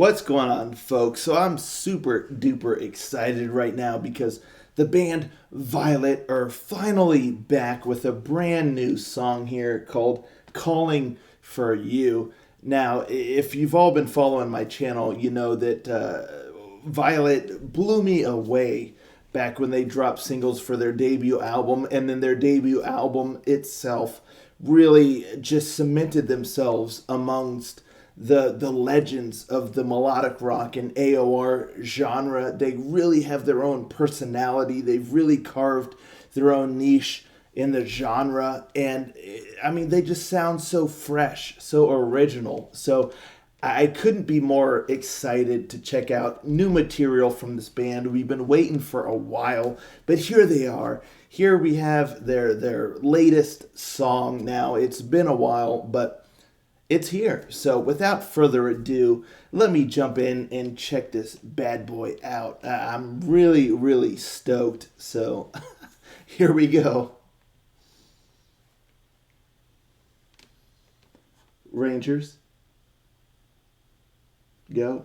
What's going on, folks? So I'm super duper excited right now because the band Violet are finally back with a brand new song here called Calling for You. Now, if you've all been following my channel, you know that Violet blew me away back when they dropped singles for their debut album, and then their debut album itself really just cemented themselves amongst the legends of the melodic rock and AOR genre. They really have their own personality. They've really carved their own niche in the genre, and I mean they just sound so fresh, so original. So I couldn't be more excited to check out new material from this band. We've been waiting for a while, but here they are. Here we have their latest song now. It's been a while, but it's here. So without further ado, let me jump in and check this bad boy out. I'm really, really stoked. So here we go. Rangers, go.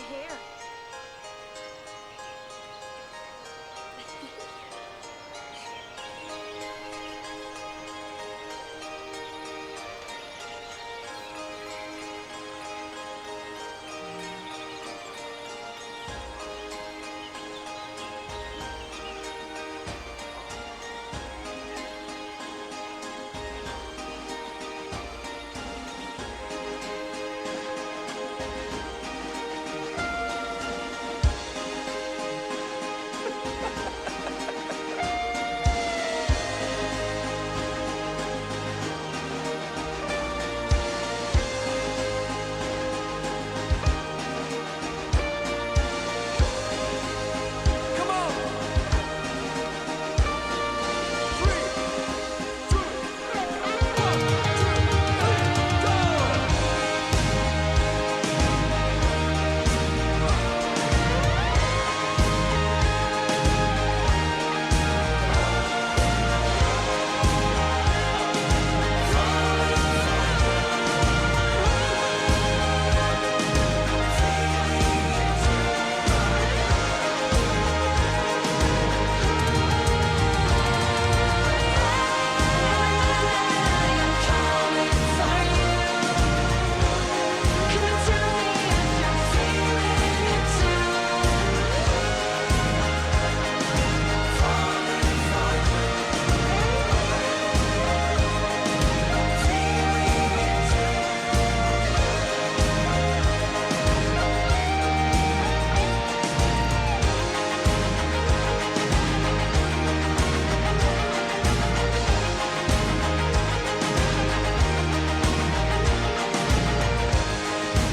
hair. Come on! 3, 2, 1, 2, 3, go!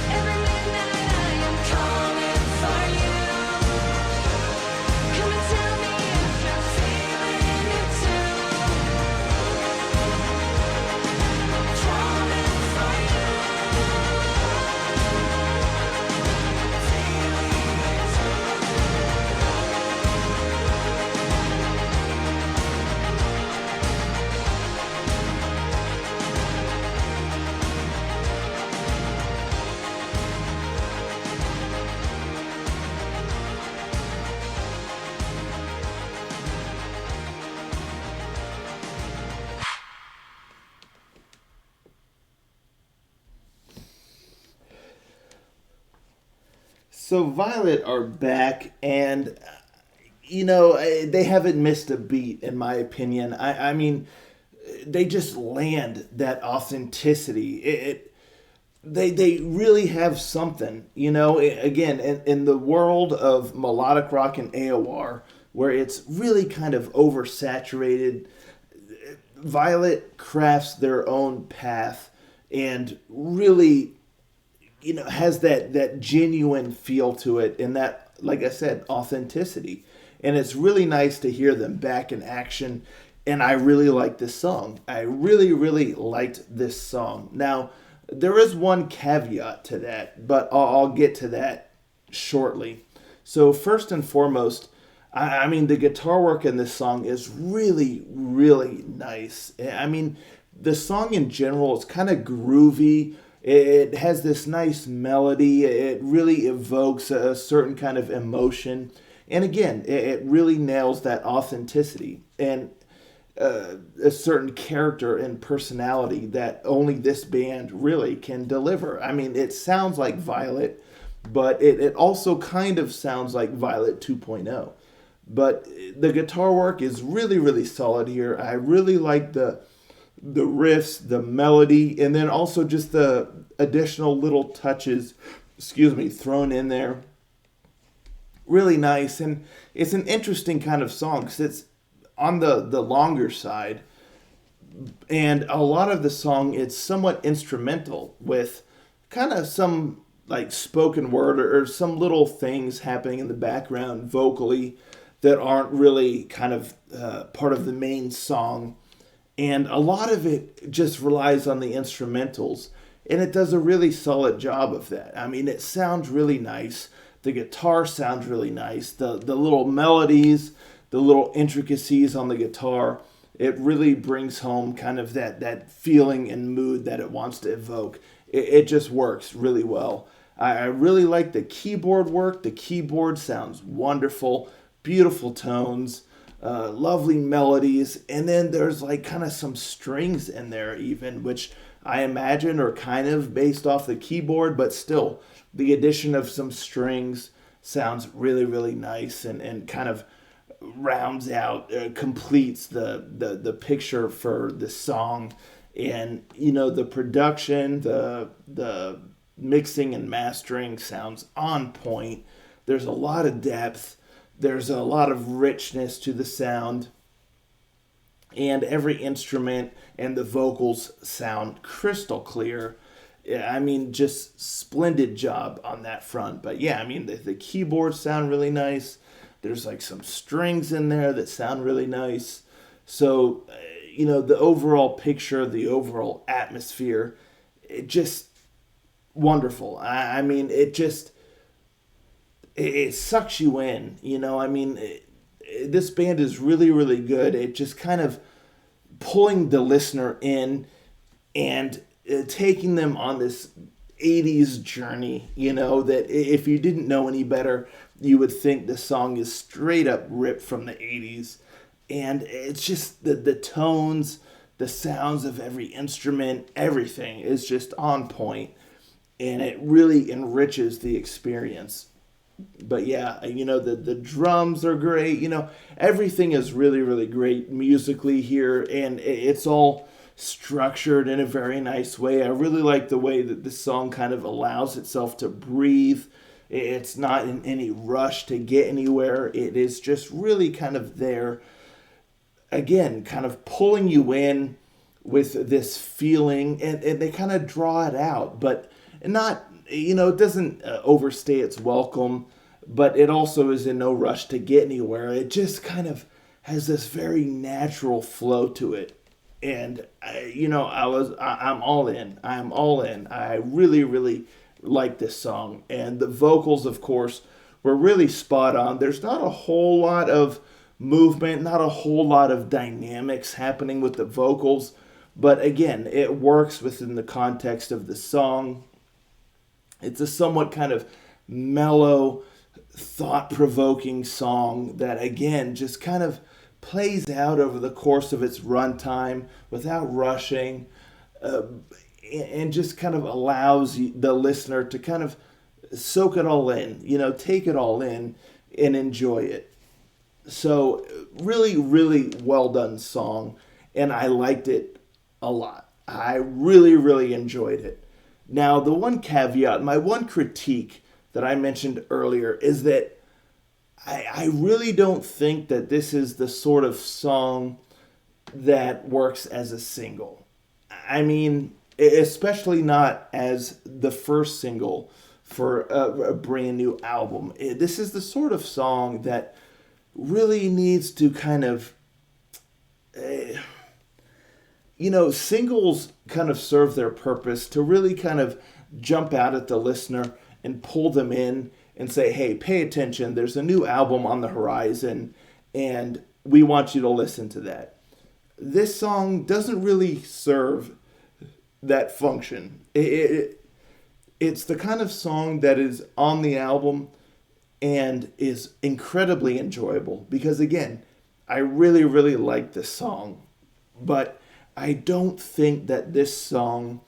Every midnight I am calling for you. Come and tell me if you're feeling it too. Calling for you. So Violet are back, and they haven't missed a beat, in my opinion. I mean, they just land that authenticity. They really have something, again, in the world of melodic rock and AOR, where it's really kind of oversaturated. Violet crafts their own path and really has that genuine feel to it, and that, like I said, authenticity. And it's really nice to hear them back in action. And I really like this song. I really, really liked this song. Now, there is one caveat to that, but I'll get to that shortly. So first and foremost, I mean, the guitar work in this song is really, really nice. I mean, the song in general is kind of groovy. It has this nice melody. It really evokes a certain kind of emotion. And again, it really nails that authenticity and a certain character and personality that only this band really can deliver. I mean, it sounds like Violet, but it also kind of sounds like Violet 2.0. But the guitar work is really, really solid here. I really like the riffs, the melody, and then also just the additional little touches, thrown in there. Really nice, and it's an interesting kind of song because it's on the longer side, and a lot of the song it's somewhat instrumental with kind of some like spoken word or some little things happening in the background vocally that aren't really kind of part of the main song, and a lot of it just relies on the instrumentals, and it does a really solid job of that. I mean, it sounds really nice. The guitar sounds really nice. The little melodies, the little intricacies on the guitar, it really brings home kind of that feeling and mood that it wants to evoke. It just works really well. I really like the keyboard work. The keyboard sounds wonderful, beautiful tones, lovely melodies, and then there's like kind of some strings in there, even, which I imagine are kind of based off the keyboard, but still, the addition of some strings sounds really, really nice and kind of rounds out, completes the picture for the song. And the production, the mixing and mastering sounds on point. There's a lot of depth. There's a lot of richness to the sound, and every instrument and the vocals sound crystal clear. Yeah, I mean, just splendid job on that front. But yeah, I mean, the keyboards sound really nice. There's like some strings in there that sound really nice. So, the overall picture, the overall atmosphere, it just wonderful. I mean, it sucks you in. I mean, this band is really, really good. It just kind of pulling the listener in and taking them on this 80s journey, that if you didn't know any better, you would think the song is straight up ripped from the 80s. And it's just the tones, the sounds of every instrument, everything is just on point, and it really enriches the experience. But yeah, the drums are great. Everything is really, really great musically here, and it's all structured in a very nice way. I really like the way that this song kind of allows itself to breathe. It's not in any rush to get anywhere. It is just really kind of there, again, kind of pulling you in with this feeling, and they kind of draw it out, but not, it doesn't overstay its welcome, but it also is in no rush to get anywhere. It just kind of has this very natural flow to it. And I'm all in. I'm all in. I really, really like this song, and the vocals, of course, were really spot on. There's not a whole lot of movement, not a whole lot of dynamics happening with the vocals, but again, it works within the context of the song. It's a somewhat kind of mellow, thought-provoking song that, again, just kind of plays out over the course of its runtime without rushing, and just kind of allows the listener to kind of soak it all in, take it all in and enjoy it. So really, really well done song, and I liked it a lot. I really, really enjoyed it. Now, the one caveat, my one critique that I mentioned earlier is that I really don't think that this is the sort of song that works as a single. I mean, especially not as the first single for a brand new album. This is the sort of song that really needs to kind of, singles kind of serve their purpose to really kind of jump out at the listener and pull them in and say, hey, pay attention, there's a new album on the horizon, and we want you to listen to that. This song doesn't really serve that function. It's the kind of song that is on the album and is incredibly enjoyable because, again, I really, really like this song, but I don't think that this song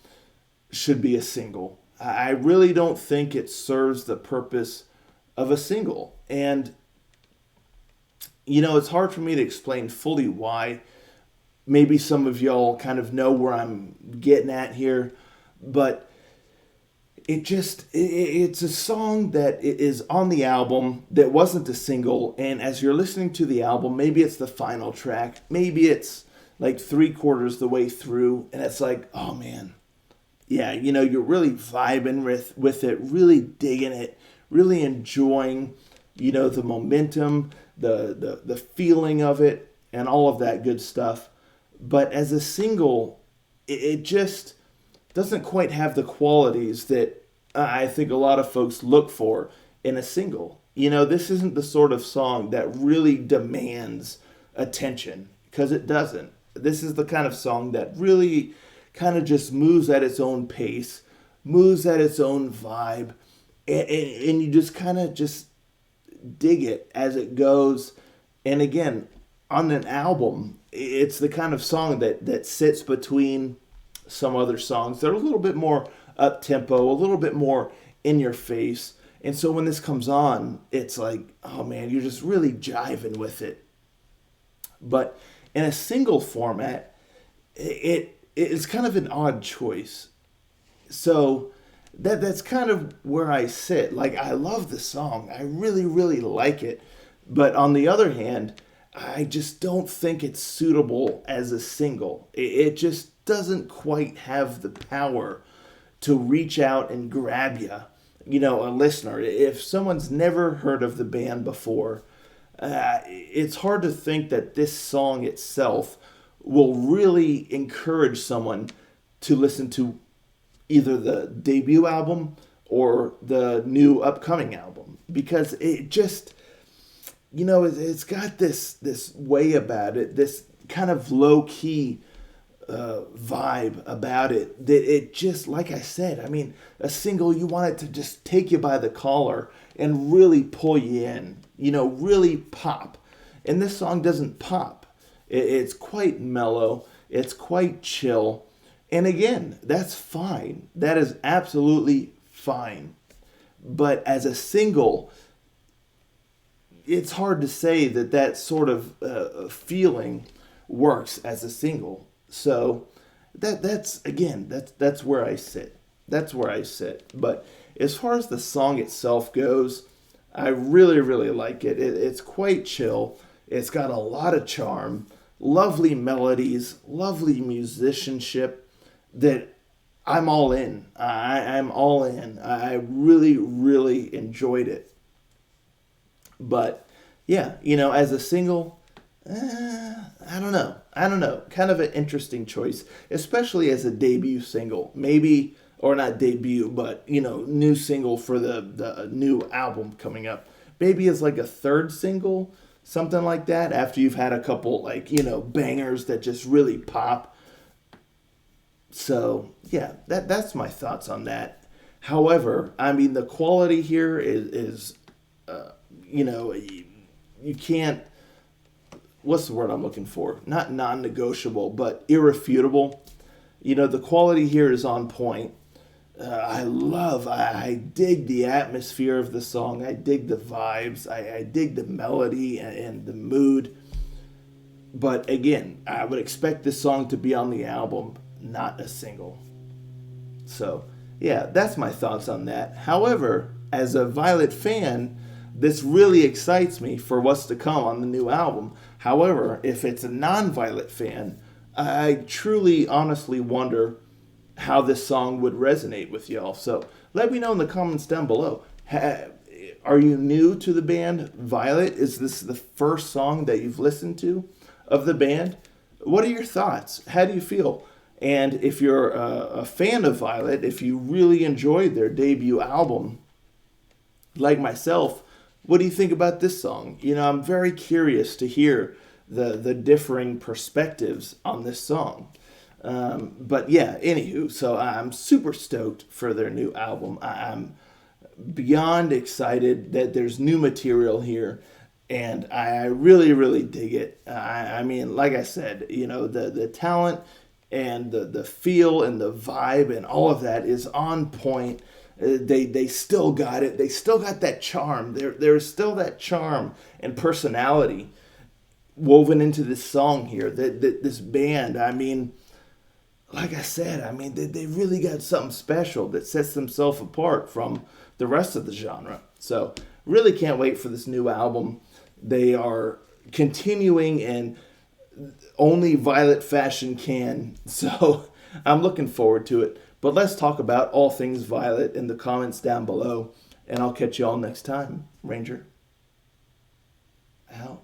should be a single. I really don't think it serves the purpose of a single. And, it's hard for me to explain fully why. Maybe some of y'all kind of know where I'm getting at here, but it's a song that is on the album that wasn't a single, and as you're listening to the album, maybe it's the final track, maybe it's like 3/4 the way through, and it's like, oh man, yeah, you're really vibing with it, really digging it, really enjoying, the momentum, the feeling of it, and all of that good stuff. But as a single, it just doesn't quite have the qualities that I think a lot of folks look for in a single. This isn't the sort of song that really demands attention, because it doesn't. This is the kind of song that really kind of just moves at its own pace, moves at its own vibe, and you just kind of just dig it as it goes. And again, on an album, it's the kind of song that sits between some other songs that are a little bit more up tempo, a little bit more in your face. And so when this comes on, it's like, oh man, you're just really jiving with it. But in a single format, it's kind of an odd choice. So that's kind of where I sit. Like, I love the song. I really, really like it. But on the other hand, I just don't think it's suitable as a single. It just doesn't quite have the power to reach out and grab you, a listener. If someone's never heard of the band before, it's hard to think that this song itself will really encourage someone to listen to either the debut album or the new upcoming album, because it just, it's got this way about it, this kind of low key vibe about it, that it just, like I said, I mean, a single, you want it to just take you by the collar and really pull you in, really pop. And this song doesn't pop. It's quite mellow. It's quite chill. And again, that's fine. That is absolutely fine. But as a single, it's hard to say that sort of feeling works as a single. So that's where I sit. That's where I sit. But as far as the song itself goes, I really, really like it. It's quite chill. It's got a lot of charm, lovely melodies, lovely musicianship that I'm all in. I'm all in. I really, really enjoyed it. But yeah, as a single, I don't know. Kind of an interesting choice, especially as a debut single. Maybe, or not debut, but, new single for the new album coming up. Maybe as like a third single, something like that, after you've had a couple, like, bangers that just really pop. So, yeah, that's my thoughts on that. However, I mean, the quality here is you can't, what's the word I'm looking for? Not non-negotiable, but irrefutable. The quality here is on point. I dig the atmosphere of the song. I dig the vibes. I dig the melody and the mood. But again, I would expect this song to be on the album, not a single. So, yeah, that's my thoughts on that. However, as a Violet fan, this really excites me for what's to come on the new album. However, if it's a non-Violet fan, I truly, honestly wonder how this song would resonate with y'all. So let me know in the comments down below. Are you new to the band Violet? Is this the first song that you've listened to of the band? What are your thoughts? How do you feel? And if you're a fan of Violet, if you really enjoyed their debut album, like myself, what do you think about this song? I'm very curious to hear the differing perspectives on this song. But yeah, anywho, so I'm super stoked for their new album. I'm beyond excited that there's new material here, and I really, really dig it. I mean, like I said, the talent and the feel and the vibe and all of that is on point. They still got it. They still got that charm. There's still that charm and personality woven into this song here. That this band, I mean, like I said, I mean, they really got something special that sets themselves apart from the rest of the genre. So really can't wait for this new album. They are continuing in only Violet fashion can. So I'm looking forward to it. But let's talk about all things Violet in the comments down below. And I'll catch you all next time. Ranger out.